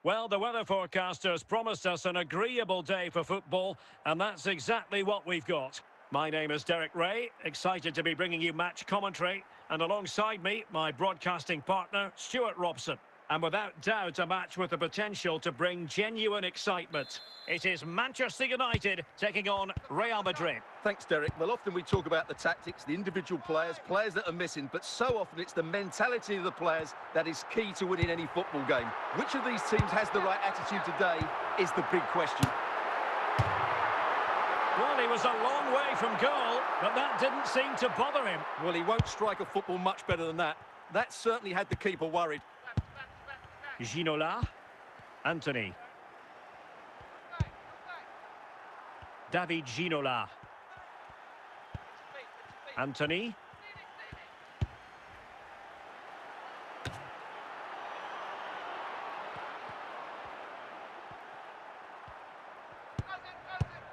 Well, the weather forecasters promised us an agreeable day for football, and that's exactly what we've got. My name is Derek Ray, excited to be bringing you match commentary, and alongside me, my broadcasting partner, Stuart Robson. And without doubt, a match with the potential to bring genuine excitement. It is Manchester United taking on Real Madrid. Thanks, Derek. Well, often we talk about the tactics, the individual players that are missing, but so often it's the mentality of the players that is key to winning any football game. Which of these teams has the right attitude today is the big question. Well, he was a long way from goal, but that didn't seem to bother him. Well, he won't strike a football much better than that. That certainly had the keeper worried. Ginola. Anthony. David Ginola. Anthony.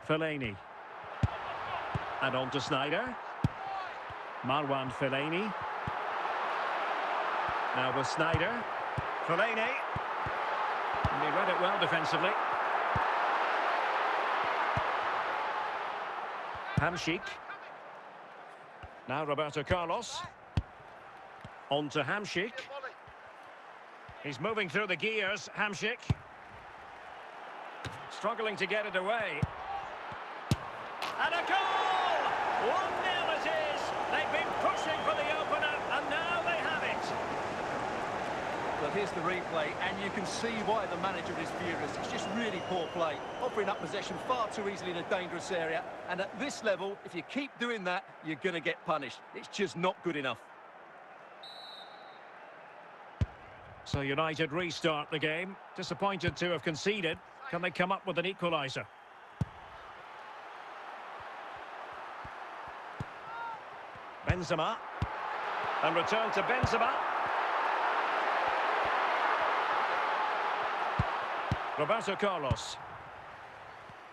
Fellaini. And on to Snyder. Marwan Fellaini. Now with Snyder. Fellaini. And he read it well defensively. Hamšík. Now Roberto Carlos. On to Hamšík. He's moving through the gears, Hamšík. Struggling to get it away. And a goal! 1-0 it is. They've been pushing for the opener, and now they have it. Well, here's the replay, and you can see why the manager is furious. It's just really poor play, offering up possession far too easily in a dangerous area. And at this level, if you keep doing that, you're going to get punished. It's just not good enough. So United restart the game. Disappointed to have conceded. Can they come up with an equalizer? Benzema. And return to Benzema. Roberto Carlos.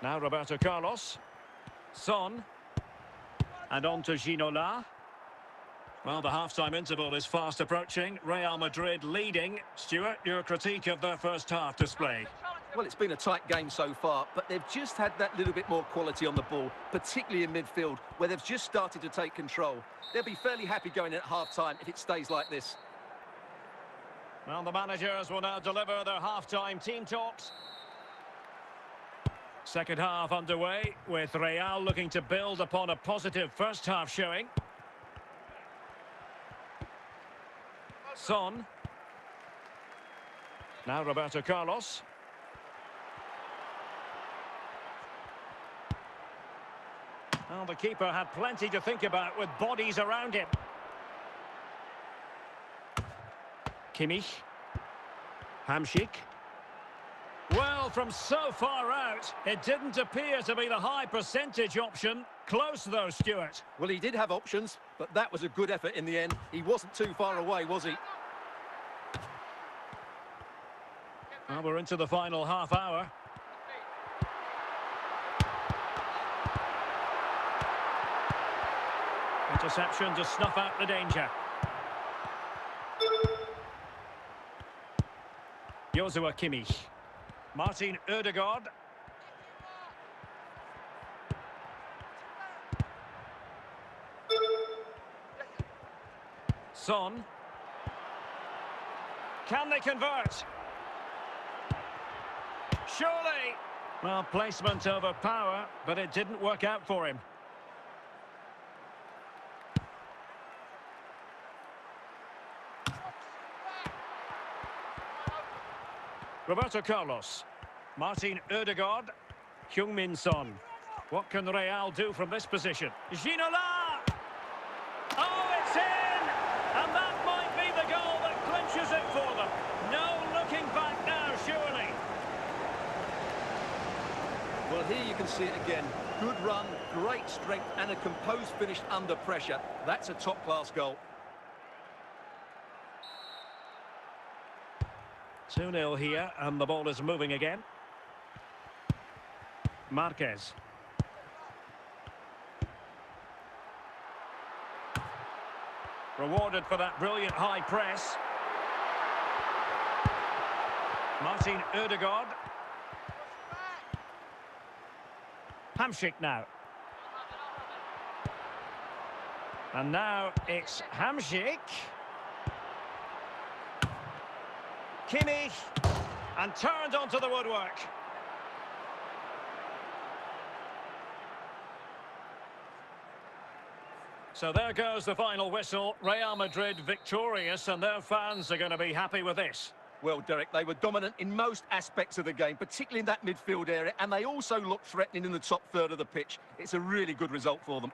Now Roberto Carlos. Son. And on to Ginola. Well, the half-time interval is fast approaching. Real Madrid leading. Stuart, your critique of their first half display. Well, it's been a tight game so far, but they've just had that little bit more quality on the ball, particularly in midfield, where they've just started to take control. They'll be fairly happy going at half-time if it stays like this. Well, the managers will now deliver their half-time team talks. Second half underway, with Real looking to build upon a positive first half showing. Son. Now Roberto Carlos. Well, the keeper had plenty to think about with bodies around him. Kimmich. Hamšík. Well, from so far out, it didn't appear to be the high percentage option. Close though, Stuart. Well, he did have options, but that was a good effort in the end. He wasn't too far away, was he? Well, we're into the final half hour. Interception to snuff out the danger. Joshua Kimmich. Martin Ødegaard. Son. Can they convert? Surely. Well, placement over power, but it didn't work out for him. Roberto Carlos. Martin Ødegaard. Heung-min Son. What can Real do from this position? Ginola! Oh, it's in! And that might be the goal that clinches it for them. No looking back now, surely. Well, here you can see it again. Good run, great strength, and a composed finish under pressure. That's a top-class goal. 2-0 here, and the ball is moving again. Marquez. Rewarded for that brilliant high press. Martin Ødegaard. Hamšík now. And now it's Hamšík. Kimmich. And turned onto the woodwork. So there goes the final whistle. Real Madrid victorious, and their fans are going to be happy with this. Well, Derek, they were dominant in most aspects of the game, particularly in that midfield area, and they also looked threatening in the top third of the pitch. It's a really good result for them.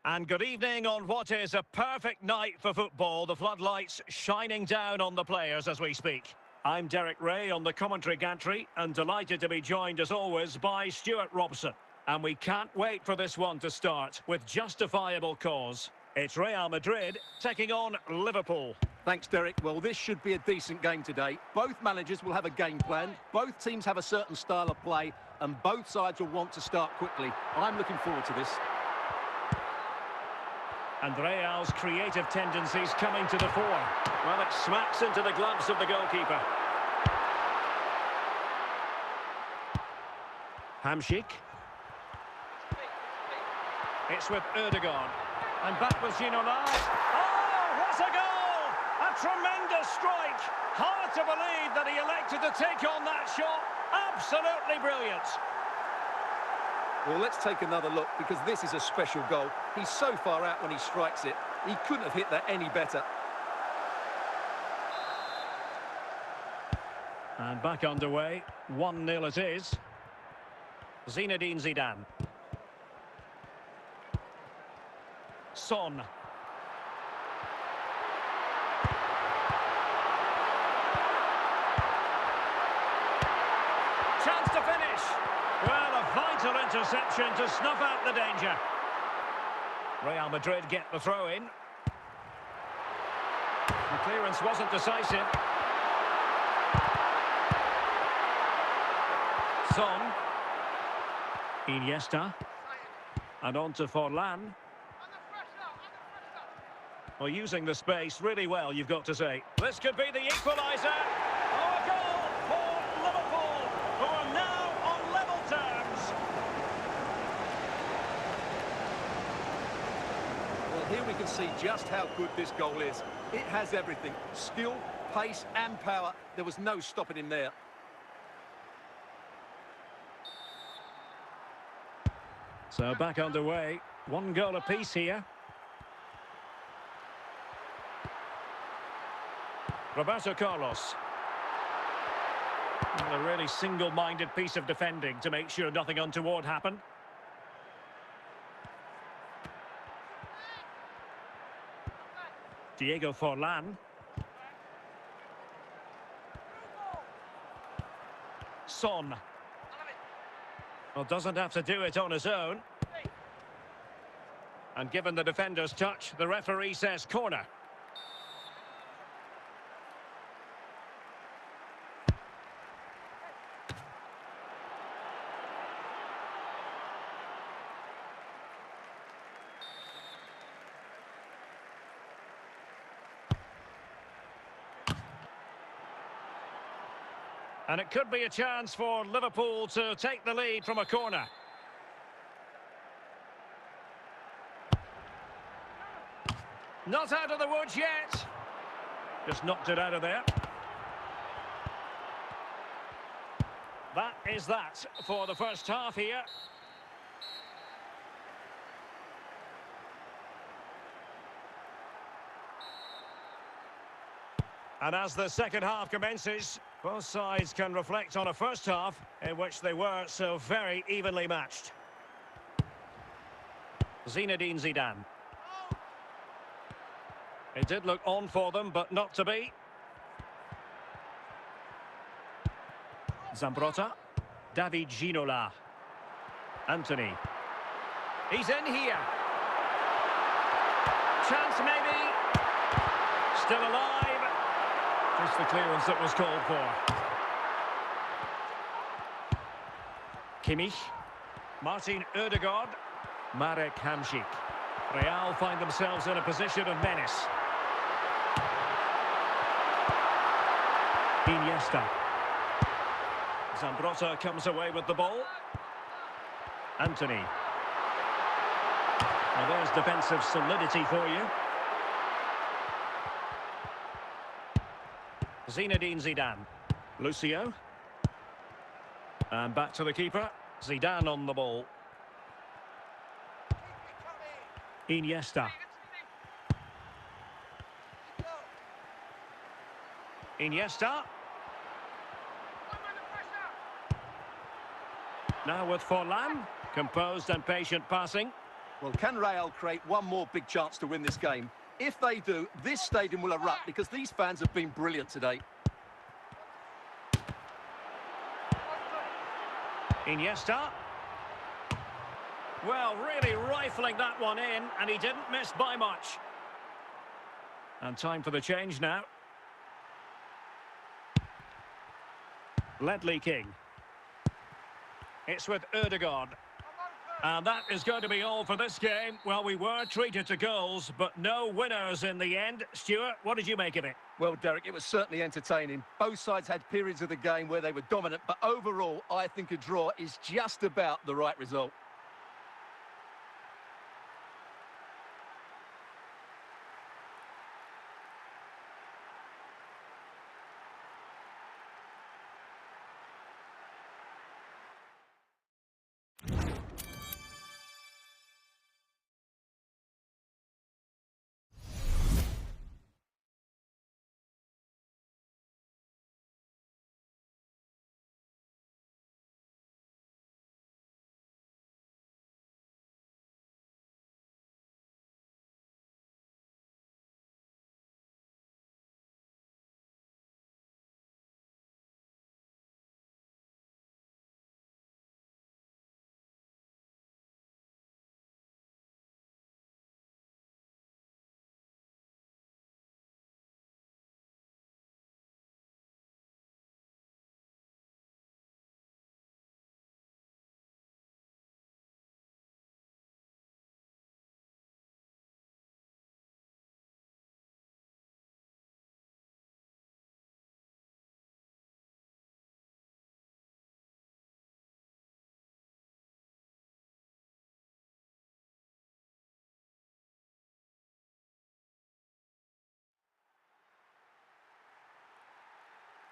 And good evening on what is a perfect night for football. The floodlights shining down on the players as we speak. I'm Derek Ray on the commentary gantry and delighted to be joined as always by Stuart Robson. And we can't wait for this one to start with justifiable cause. It's Real Madrid taking on Liverpool. Thanks, Derek. Well, this should be a decent game today. Both managers will have a game plan. Both teams have a certain style of play and both sides will want to start quickly. I'm looking forward to this. And Real's creative tendencies coming to the fore. Well, it smacks into the gloves of the goalkeeper. Hamšík. It's with Ødegaard. And back with Ginola. Oh, what a goal! A tremendous strike. Hard to believe that he elected to take on that shot. Absolutely brilliant. Well, let's take another look because this is a special goal. He's so far out when he strikes it. He couldn't have hit that any better. And back underway. 1-0 it is. Zinedine Zidane. Son. Chance to finish. Well, a vital interception to snuff out the danger. Real Madrid get the throw in. The clearance wasn't decisive. Son. Iniesta. And on to Forlan. Well, using the space really well, you've got to say. This could be the equalizer. Oh, a goal for Liverpool, who are now on level terms. Well, here we can see just how good this goal is. It has everything. Skill, pace and power. There was no stopping him there. So back underway. 1 goal apiece here. Roberto Carlos. Well, a really single-minded piece of defending to make sure nothing untoward happened. Diego Forlan. Son. Well, doesn't have to do it on his own. And given the defender's touch, the referee says corner. And it could be a chance for Liverpool to take the lead from a corner. Not out of the woods yet. Just knocked it out of there. That is that for the first half here. And as the second half commences, both sides can reflect on a first half in which they were so very evenly matched. Zinedine Zidane. It did look on for them, but not to be. Zambrotta. David Ginola. Anthony. He's in here. Chance maybe. Still alive. Just the clearance that was called for. Kimmich. Martin Ødegaard. Marek Hamšík. Real find themselves in a position of menace. Iniesta. Zambrotta comes away with the ball. Anthony. Well, there's defensive solidity for you. Zinedine Zidane. Lucio. And back to the keeper. Zidane on the ball. Iniesta. Iniesta. Now with Forlan. Composed and patient passing. Well, can Real create one more big chance to win this game? If they do, this stadium will erupt because these fans have been brilliant today. Iniesta. Well, really rifling that one in, and he didn't miss by much. And time for the change now. Ledley King. It's with Ødegaard. And that is going to be all for this game. Well, we were treated to goals, but no winners in the end. Stuart, what did you make of it? Well, Derek, it was certainly entertaining. Both sides had periods of the game where they were dominant, but overall, I think a draw is just about the right result.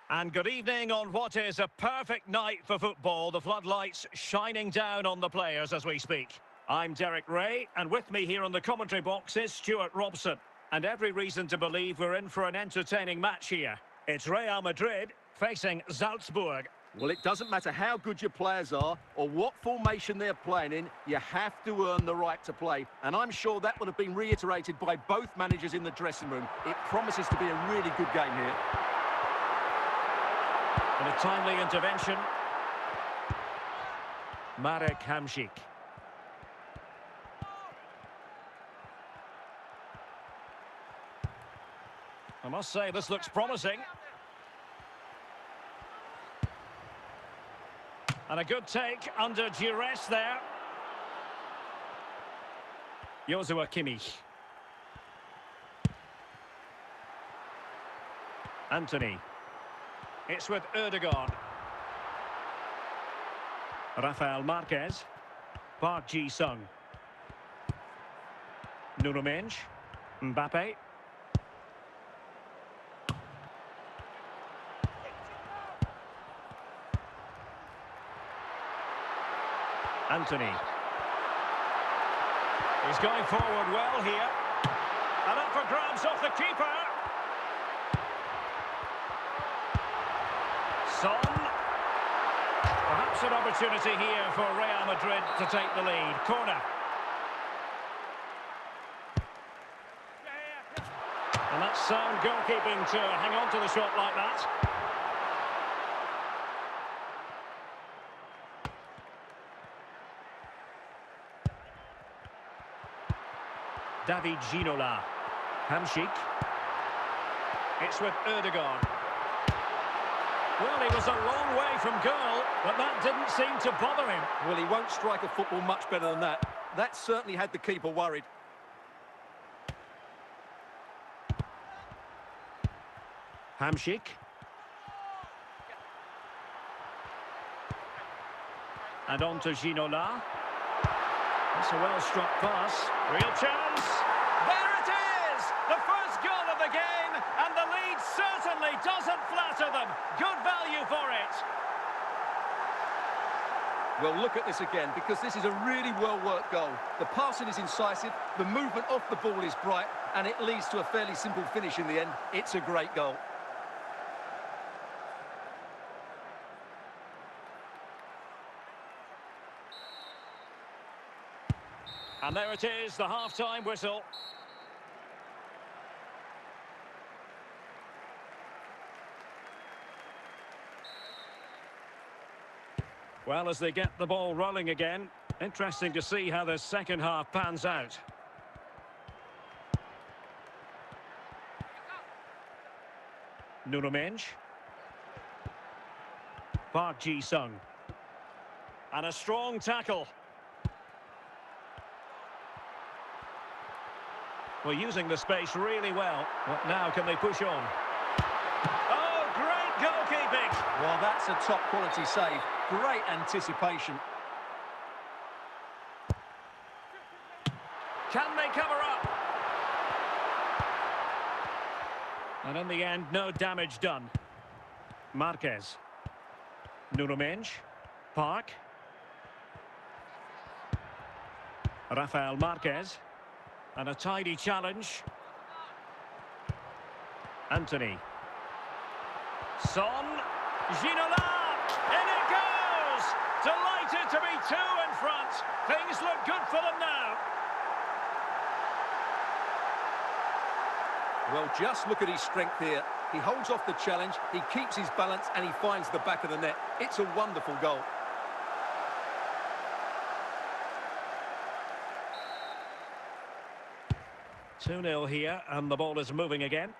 And good evening on what is a perfect night for football. The floodlights shining down on the players as we speak. I'm Derek Ray, and with me here on the commentary box is Stuart Robson. And every reason to believe we're in for an entertaining match here. It's Real Madrid facing Salzburg. Well, it doesn't matter how good your players are or what formation they're playing in, you have to earn the right to play. And I'm sure that would have been reiterated by both managers in the dressing room. It promises to be a really good game here. And a timely intervention. Marek Hamšík. I must say, this looks promising. And a good take under duress there. Joshua Kimmich. Anthony. It's with Ødegaard. Rafael Marquez. Park Ji-sung. Nuno Mendes. Mbappe. Anthony. He's going forward well here. And up for grabs off the keeper. Son. Perhaps an opportunity here for Real Madrid to take the lead. Corner. And that's sound goalkeeping to hang on to the shot like that. David Ginola. Hamsik. It's with Erdogan. Well, he was a long way from goal, but that didn't seem to bother him. Well, he won't strike a football much better than that. That certainly had the keeper worried. Hamsik. And on to Ginola. That's a well-struck pass. Real chance. There it is! The first goal of the game, and the lead certainly doesn't flatter them. Good value for it. Well, look at this again, because this is a really well-worked goal. The passing is incisive, the movement off the ball is bright, and it leads to a fairly simple finish in the end. It's a great goal. And there it is, the half-time whistle. Well, as they get the ball rolling again, interesting to see how the second half pans out. Nuno Mendes. Park Ji-sung. And a strong tackle. Well, using the space really well. But now can they push on? Oh, great goalkeeping! Well, that's a top-quality save. Great anticipation. Can they cover up? And in the end, no damage done. Marquez. Nuno Mendes. Park. Rafael Marquez. And a tidy challenge. Anthony. Son. Ginola. In it goes! Delighted to be two in front. Things look good for them now. Well, just look at his strength here. He holds off the challenge, he keeps his balance, and he finds the back of the net. It's a wonderful goal. Two-nil here, and the ball is moving again.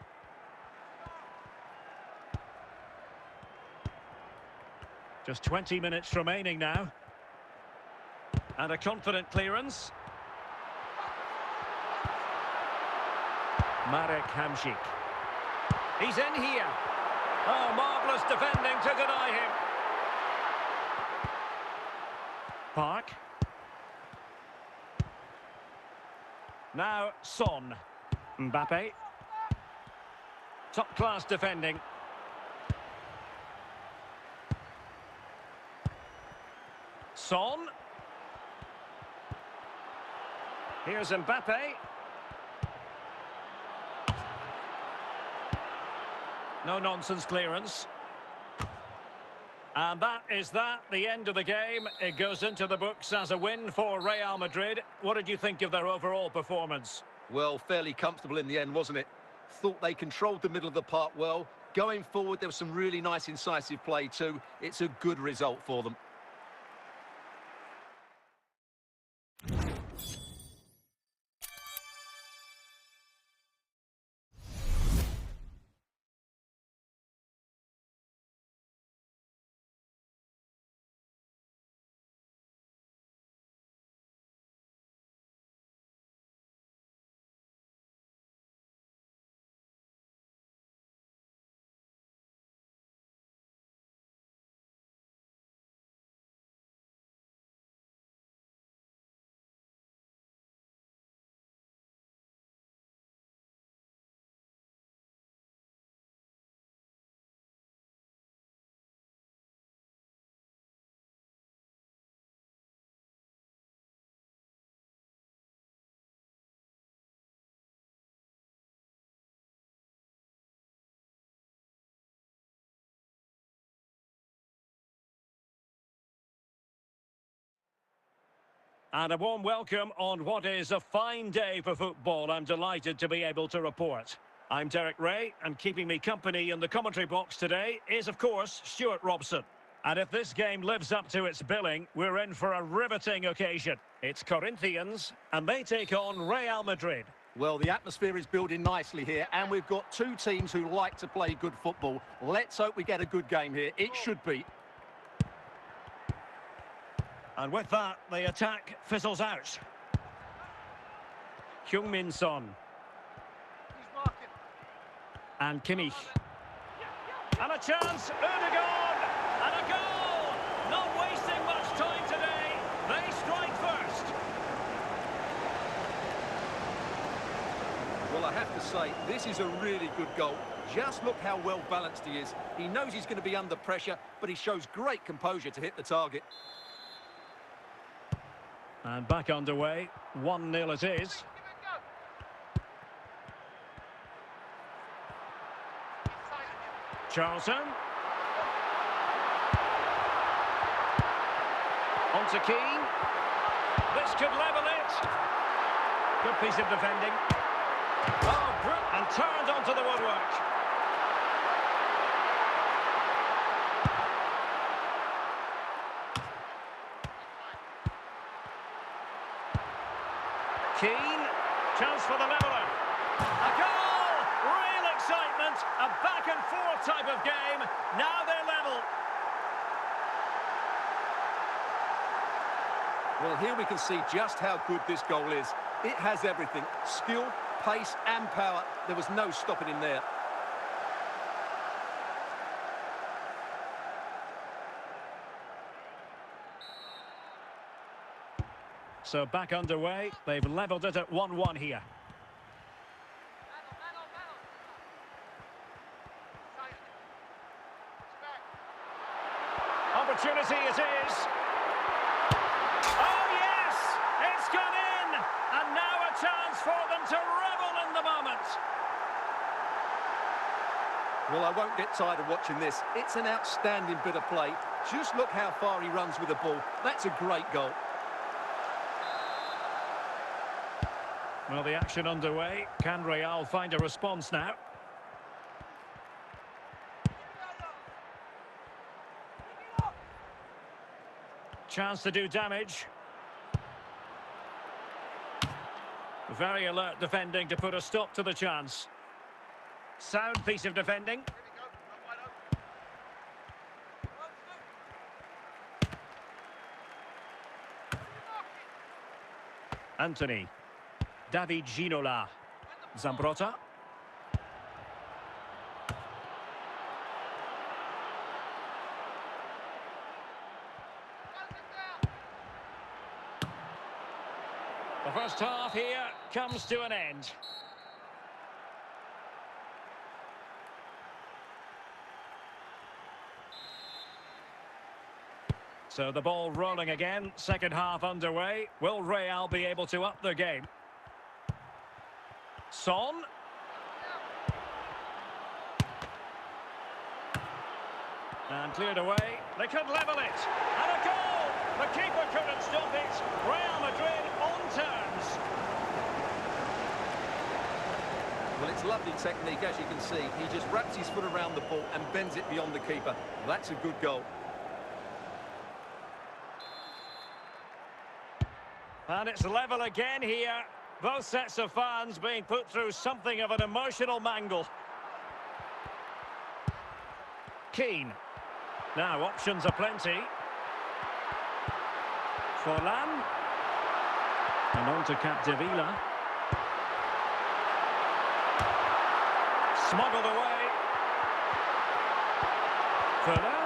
Just 20 minutes remaining now. And a confident clearance. Marek Hamsik. He's in here. Oh, marvellous defending to deny him. Park. Now, Son. Mbappe. Top-class defending. Son. Here's Mbappe. No-nonsense clearance. And that is that, the end of the game. It goes into the books as a win for Real Madrid. What did you think of their overall performance? Well, fairly comfortable in the end, wasn't it? Thought they controlled the middle of the park well. Going forward, there was some really nice incisive play too. It's a good result for them. And a warm welcome on what is a fine day for football. I'm delighted to be able to report. I'm Derek Ray, and keeping me company in the commentary box today is, of course, Stuart Robson. And if this game lives up to its billing, we're in for a riveting occasion. It's Corinthians, and they take on Real Madrid. Well, the atmosphere is building nicely here, and we've got two teams who like to play good football. Let's hope we get a good game here. It should be. And with that, the attack fizzles out. Heung-min Son. And Kimmich. And a chance, Ødegaard! And a goal! Not wasting much time today. They strike first. Well, I have to say, this is a really good goal. Just look how well balanced he is. He knows he's going to be under pressure, but he shows great composure to hit the target. And back underway, 1-0 it is. Charlton. On to Keane. This could level it. Good piece of defending. Oh, and turned onto the woodwork. Keane, chance for the leveller. A goal! Real excitement, a back and forth type of game. Now they're level. Well, here we can see just how good this goal is. It has everything: skill, pace and power. There was no stopping him there. So back underway, they've levelled it at 1-1 here. Opportunity it is. Oh yes, it's gone in, and now a chance for them to revel in the moment. Well, I won't get tired of watching this. It's an outstanding bit of play. Just look how far he runs with the ball. That's a great goal. Well, the action underway. Can Real find a response now? Chance to do damage. Very alert defending to put a stop to the chance. Sound piece of defending. Anthony. David Ginola. Zambrotta. The first half here comes to an end. So the ball rolling again, second half underway. Will Real be able to up their game? Son. And cleared away. They could level it. And a goal! The keeper couldn't stop it. Real Madrid on terms. Well, it's lovely technique, as you can see. He just wraps his foot around the ball and bends it beyond the keeper. That's a good goal. And it's level again here. Both sets of fans being put through something of an emotional mangle. Keane. Now options are plenty. Forlan. And on to Capdevila. Smuggled away. Fuller.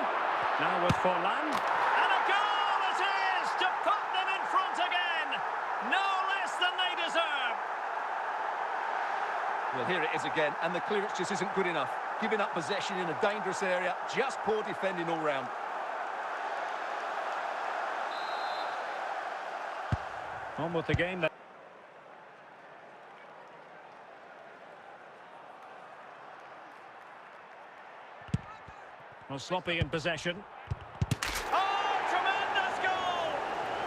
Now with Forlan. And a goal it is to put them in front again. No less than they deserve. Well, here it is again, and the clearance just isn't good enough. Giving up possession in a dangerous area, just poor defending all round. On with the game. Well, sloppy in possession. Oh, tremendous goal!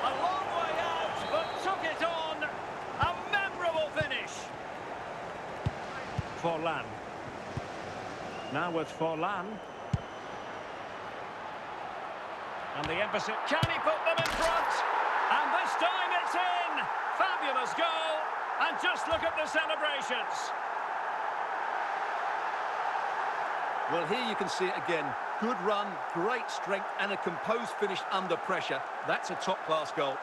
A long way out, but with Forlan. And the emphasis, can he put them in front? And this time it's in! Fabulous goal! And just look at the celebrations. Well, here you can see it again. Good run, great strength, and a composed finish under pressure. That's a top-class goal.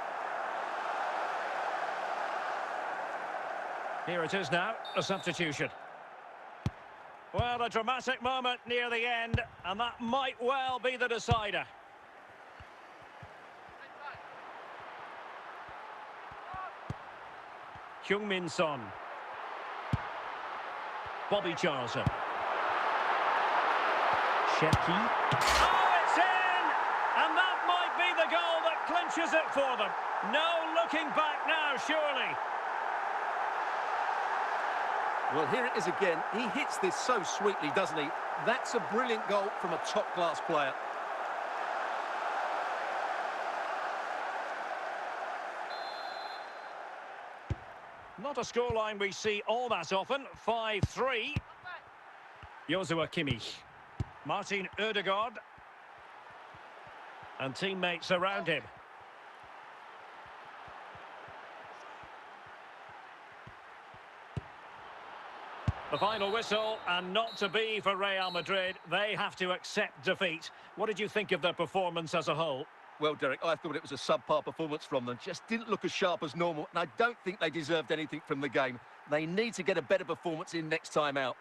Here it is now, a substitution. Well, a dramatic moment near the end, and that might well be the decider. Heung-min Son. Bobby Charlton. Sheki. Oh, it's in! And that might be the goal that clinches it for them. No looking back now, surely. Well, here it is again. He hits this so sweetly, doesn't he? That's a brilliant goal from a top-class player. Not a scoreline we see all that often. 5-3. Joshua Kimmich. Martin Ødegaard. And teammates around him. The final whistle, and not to be for Real Madrid. They have to accept defeat. What did you think of their performance as a whole? Well, Derek, I thought it was a subpar performance from them. Just didn't look as sharp as normal, and I don't think they deserved anything from the game. They need to get a better performance in next time out.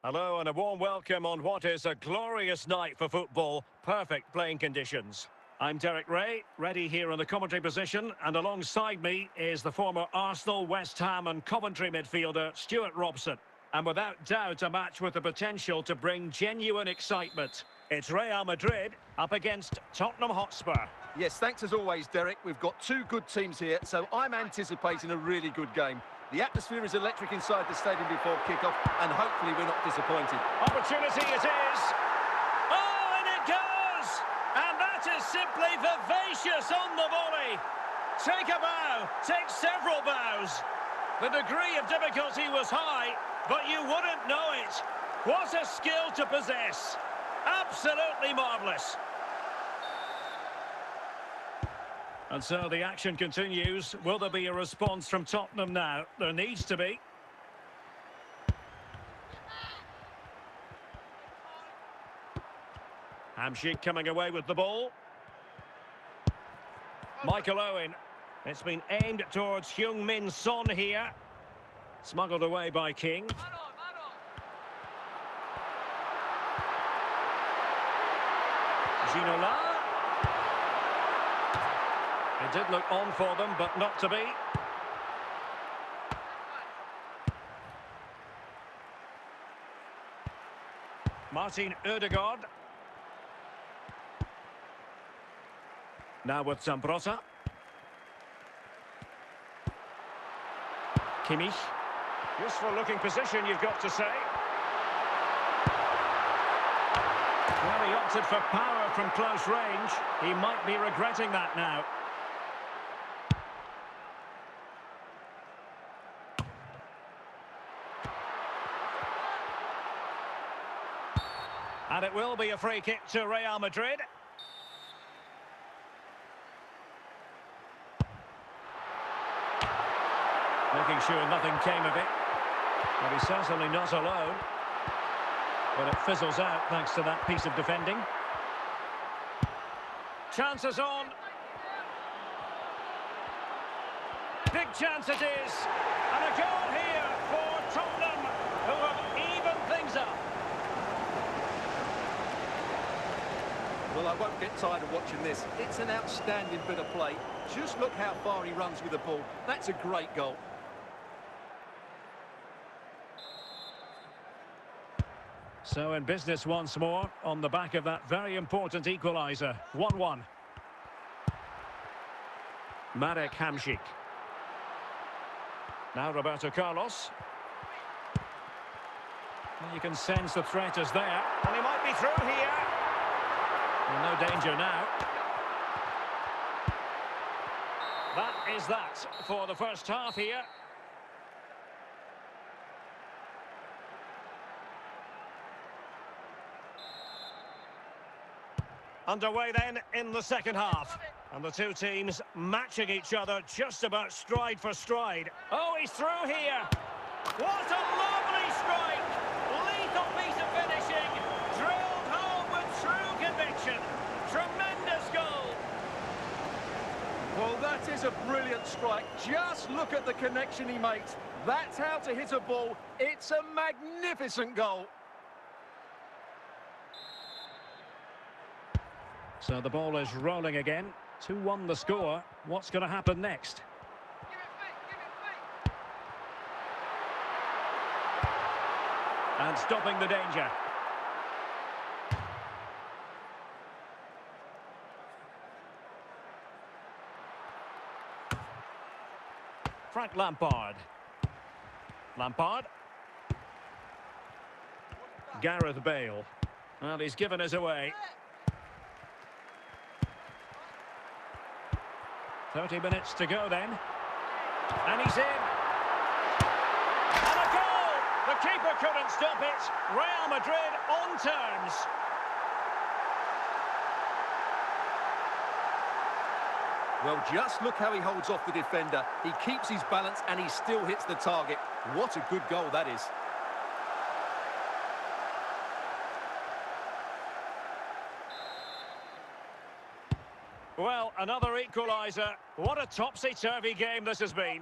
Hello and a warm welcome on what is a glorious night for football. Perfect playing conditions. I'm Derek Ray, ready here in the commentary position, and alongside me is the former Arsenal, West Ham and Coventry midfielder Stuart Robson. And without doubt a match with the potential to bring genuine excitement. It's Real Madrid up against Tottenham Hotspur. Yes, thanks as always, Derek. We've got two good teams here, so I'm anticipating a really good game. The atmosphere is electric inside the stadium before kick-off, and hopefully we're not disappointed. Opportunity it is. Oh, and it goes! And that is simply vivacious on the volley. Take a bow, take several bows. The degree of difficulty was high, but you wouldn't know it. What a skill to possess. Absolutely marvellous. And so the action continues. Will there be a response from Tottenham now? There needs to be. Hamsik coming away with the ball. Michael Owen. It's been aimed towards Heung-min Son here. Smuggled away by King. Ginola. It did look on for them, but not to be. Martin Ødegaard. Now with Zambrotta. Kimmich. Useful looking position, you've got to say. Well, he opted for power from close range. He might be regretting that now. And it will be a free kick to Real Madrid. Making sure nothing came of it. But he's certainly not alone. But it fizzles out thanks to that piece of defending. Chances on. Big chance it is. And a goal here for Tottenham, who have evened things up. Well, I won't get tired of watching this. It's an outstanding bit of play. Just look how far he runs with the ball. That's a great goal. So in business once more, on the back of that very important equalizer. 1-1. Marek Hamšík. Now Roberto Carlos. Well, you can sense the threat is there. And he might be through here. Well, no danger now. That is that for the first half here. Underway then in the second half. And the two teams matching each other just about stride for stride. Oh, he's through here. What a lovely strike. Lethal piece of finishing. Drilled home with true conviction. Tremendous goal. Well, that is a brilliant strike. Just look at the connection he makes. That's how to hit a ball. It's a magnificent goal. So the ball is rolling again. 2-1 the score. What's going to happen next? And stopping the danger. Frank Lampard. Lampard. Gareth Bale. Well, he's given us away. 30 minutes to go then. And he's in. And a goal! The keeper couldn't stop it. Real Madrid on terms. Well, just look how he holds off the defender. He keeps his balance and he still hits the target. What a good goal that is. Well, another equaliser. What a topsy-turvy game this has been.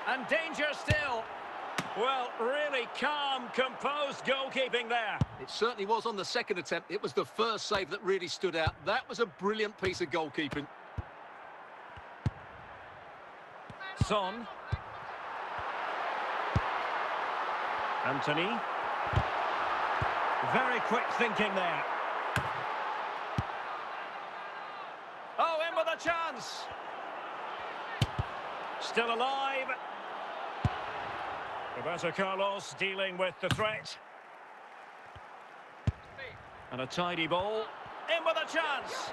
And danger still. Well, really calm, composed goalkeeping there. It certainly was on the second attempt. It was the first save that really stood out. That was a brilliant piece of goalkeeping. Son. Anthony. Very quick thinking there. Oh, in with a chance. Still alive. Roberto Carlos dealing with the threat. And a tidy ball. In with a chance.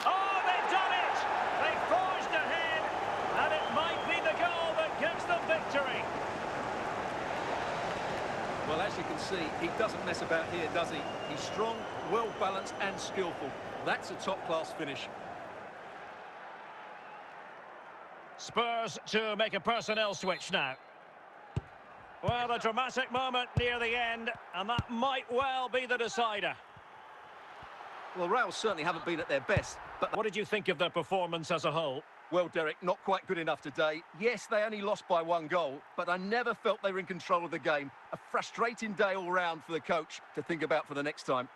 Oh, they've done it! They forged ahead, and it might be the goal that gives them victory. Well, as you can see, he doesn't mess about here, does he? He's strong, well-balanced and skillful. That's a top-class finish. Spurs to make a personnel switch now. Well, a dramatic moment near the end, and that might well be the decider. Well, Real certainly haven't been at their best, but... What did you think of their performance as a whole? Well, Derek, not quite good enough today. Yes, they only lost by 1 goal, but I never felt they were in control of the game. A frustrating day all round for the coach to think about for the next time.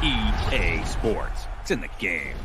EA Sports. It's in the game.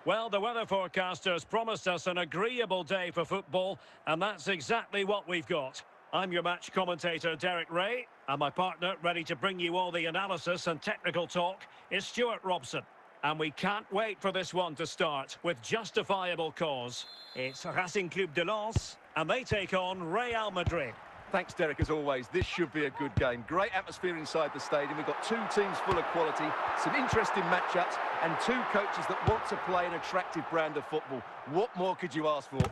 Well, the weather forecasters promised us an agreeable day for football, and that's exactly what we've got. I'm your match commentator, Derek Ray, and my partner, ready to bring you all the analysis and technical talk, is Stuart Robson. And we can't wait for this one to start, with justifiable cause. It's Racing Club de Lens, and they take on Real Madrid. Thanks, Derek, as always. This should be a good game. Great atmosphere inside the stadium. We've got two teams full of quality, some interesting matchups, and two coaches that want to play an attractive brand of football. What more could you ask for?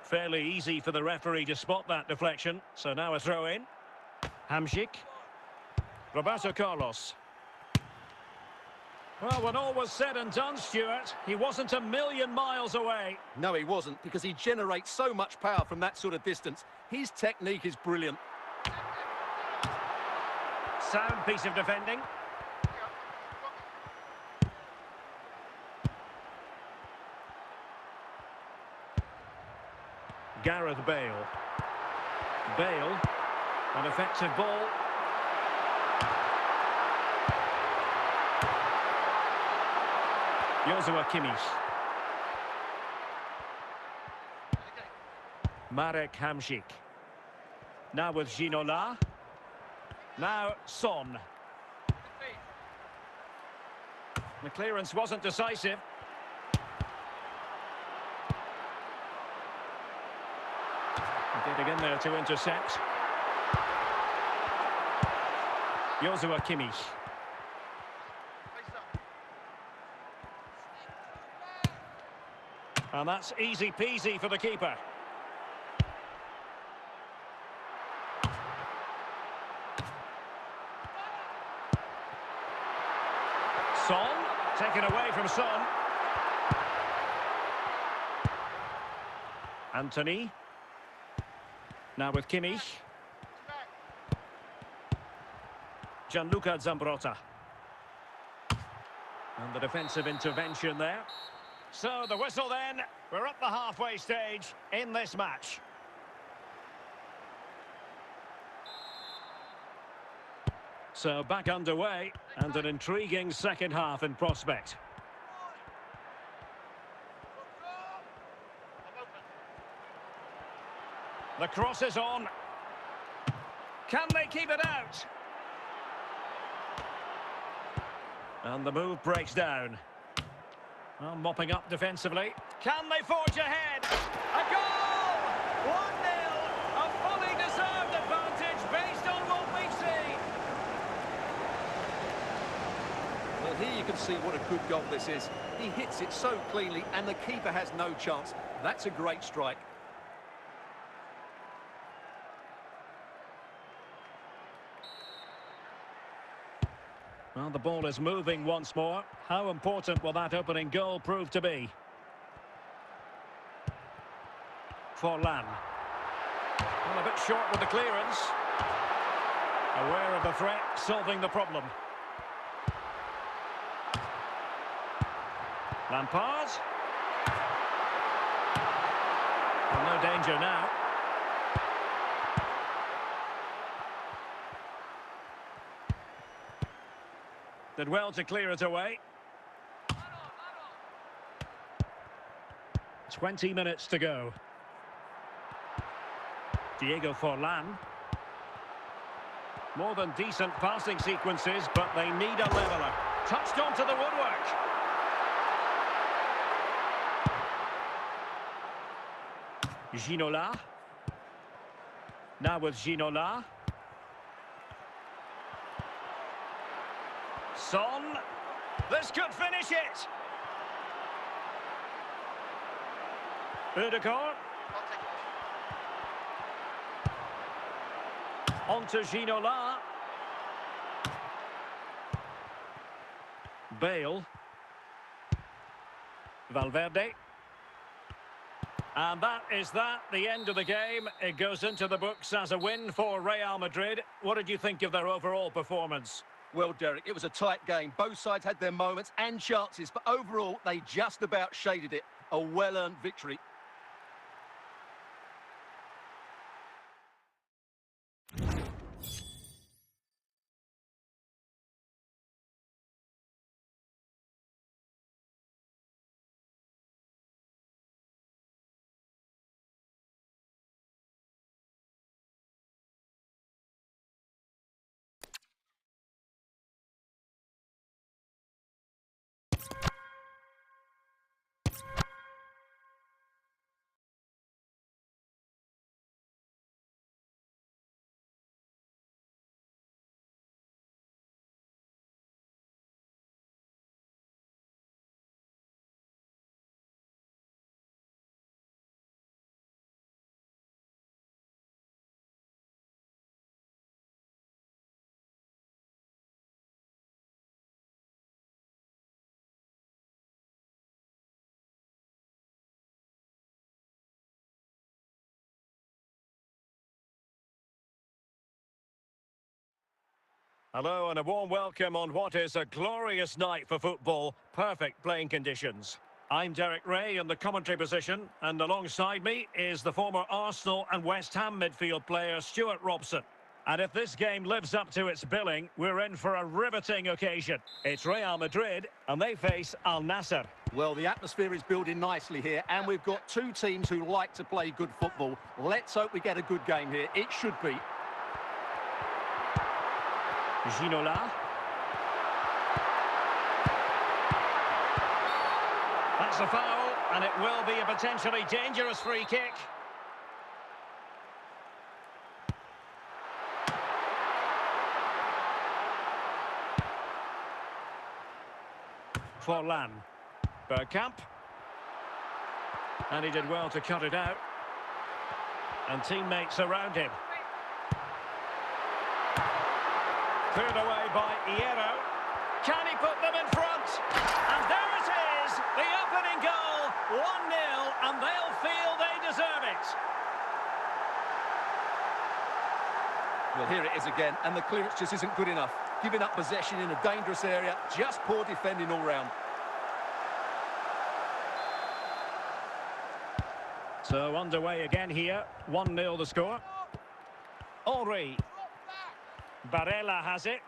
Fairly easy for the referee to spot that deflection. So now a throw-in. Hamsik. Roberto Carlos. Well, when all was said and done, Stuart, he wasn't a million miles away. No, he wasn't, because he generates so much power from that sort of distance. His technique is brilliant. Sound piece of defending. Gareth Bale. Bale. An effective ball. Joshua Kimmich. Marek Hamsik. Now with Ginola. Now Son. The clearance wasn't decisive. Getting in there to intercept. Joshua Kimmich. And that's easy peasy for the keeper. Son, taken away from Son. Anthony. Now with Kimmich. Gianluca Zambrotta. And the defensive intervention there. So the whistle then. We're at the halfway stage in this match. So back underway and an intriguing second half in prospect. The cross is on. Can they keep it out? And the move breaks down. Well, mopping up defensively. Can they forge ahead? A goal! 1-0. A fully deserved advantage based on what we see. Well, here you can see what a good goal this is. He hits it so cleanly and the keeper has no chance. That's a great strike. Well, the ball is moving once more. How important will that opening goal prove to be? Forlan. Well, a bit short with the clearance. Aware of the threat, solving the problem. Lampard. Well, no danger now. Did well to clear it away. 20 minutes to go. Diego Forlan. More than decent passing sequences, but they need a leveller. Touched onto the woodwork. Ginola. Now with Ginola. Son. This could finish it. Ødegaard. On to Ginola. Bale. Valverde. And that is the end of the game. It goes into the books as a win for Real Madrid. What did you think of their overall performance? Well, Derek, it was a tight game. Both sides had their moments and chances, but overall, they just about shaded it. A well-earned victory. Hello and a warm welcome on what is a glorious night for football. Perfect playing conditions. I'm Derek Ray in the commentary position, and alongside me is the former Arsenal and West Ham midfield player Stuart Robson. And if this game lives up to its billing, we're in for a riveting occasion. It's Real Madrid, and they face Al Nassr. Well, the atmosphere is building nicely here, and we've got two teams who like to play good football. Let's hope we get a good game here. It should be. Ginola. That's a foul, and it will be a potentially dangerous free kick. Forlan. Bergkamp. And he did well to cut it out. And teammates around him. Cleared away by Hierro. Can he put them in front? And there it is, the opening goal, 1-0, and they'll feel they deserve it. Well, here it is again, and the clearance just isn't good enough. Giving up possession in a dangerous area, just poor defending all round. So underway again here, 1-0 the score. Henry. Barella has it.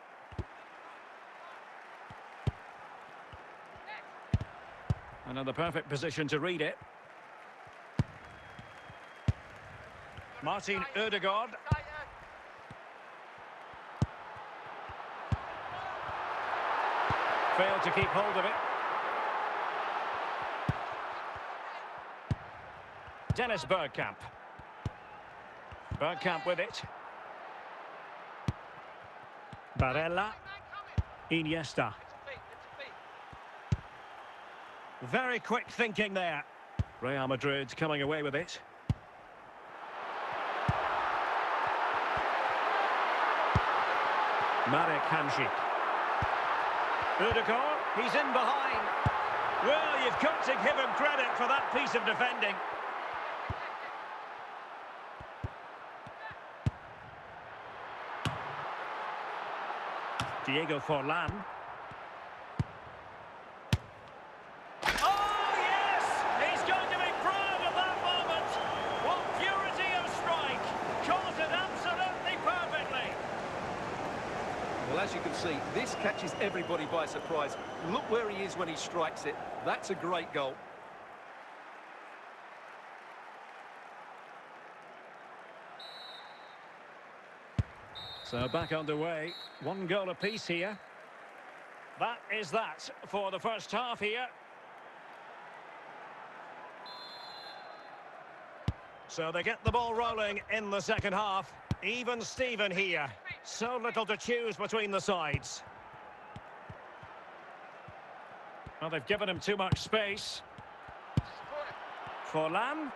Another perfect position to read it. Martin Ødegaard. Failed to keep hold of it. Dennis Bergkamp. Bergkamp with it. Barella. Iniesta. Very quick thinking there. Real Madrid coming away with it. Marek Hamšík. Ødegaard, he's in behind. Well, you've got to give him credit for that piece of defending. Diego Forlan. Oh, yes! He's going to be proud of that moment. What purity of strike. Caught it absolutely perfectly. Well, as you can see, this catches everybody by surprise. Look where he is when he strikes it. That's a great goal. So back underway, 1 goal apiece here. That is that for the first half here. So they get the ball rolling in the second half. Even Steven here. So little to choose between the sides. Well, they've given him too much space. Forlan.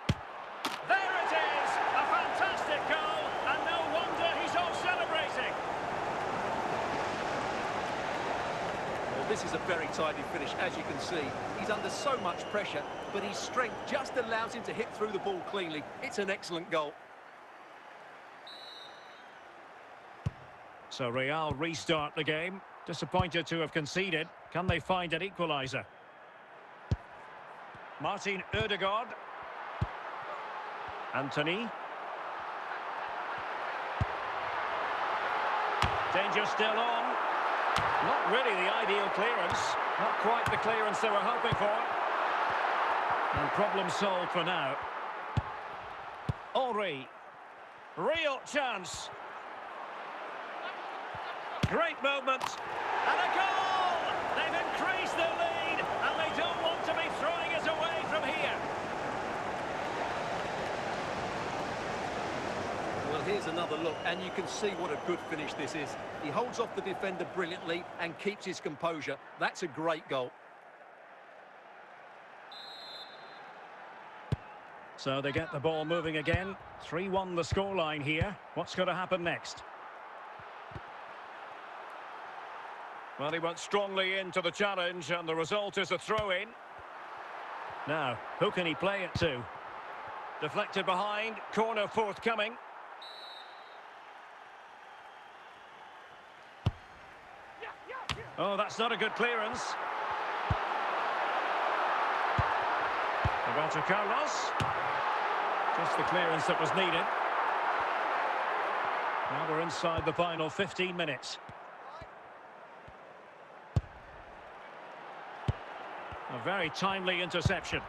There it is! A fantastic goal, and no wonder he's all celebrating. Well, this is a very tidy finish, as you can see. He's under so much pressure, but his strength just allows him to hit through the ball cleanly. It's an excellent goal. So Real restart the game. Disappointed to have conceded. Can they find an equalizer? Martin Ødegaard. Anthony. Danger still on. Not really the ideal clearance. Not quite the clearance they were hoping for. And problem solved for now. Henry. Real chance. Great movement. And a goal! They've increased their lead, and they don't want to be throwing it away from here. Well, here's another look, and you can see what a good finish this is. He holds off the defender brilliantly and keeps his composure. That's a great goal. So they get the ball moving again. 3-1 the scoreline here. What's going to happen next? Well, he went strongly into the challenge, and the result is a throw-in. Now, who can he play it to? Deflected behind, corner forthcoming. Oh, that's not a good clearance. Roberto Carlos. Just the clearance that was needed. Now we're inside the final 15 minutes. A very timely interception.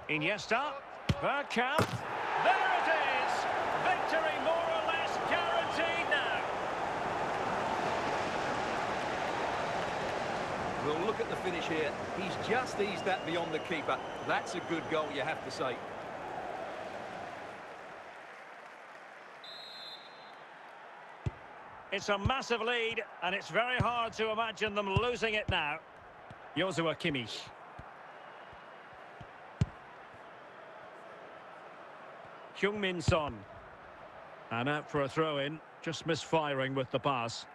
Iniesta. Bergkamp. There it is! Victory more or less guaranteed now. We'll look at the finish here. He's just eased that beyond the keeper. That's a good goal, you have to say. It's a massive lead, and it's very hard to imagine them losing it now. Joshua Kimmich. Heung-min Son. And out for a throw-in, just misfiring with the pass.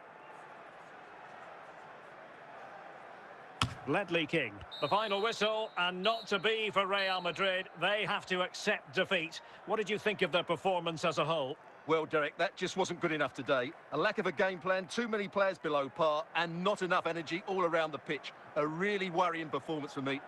Ledley King. The final whistle, and not to be for Real Madrid. They have to accept defeat. What did you think of their performance as a whole? Well, Derek, that just wasn't good enough today. A lack of a game plan, too many players below par, and not enough energy all around the pitch. A really worrying performance for me.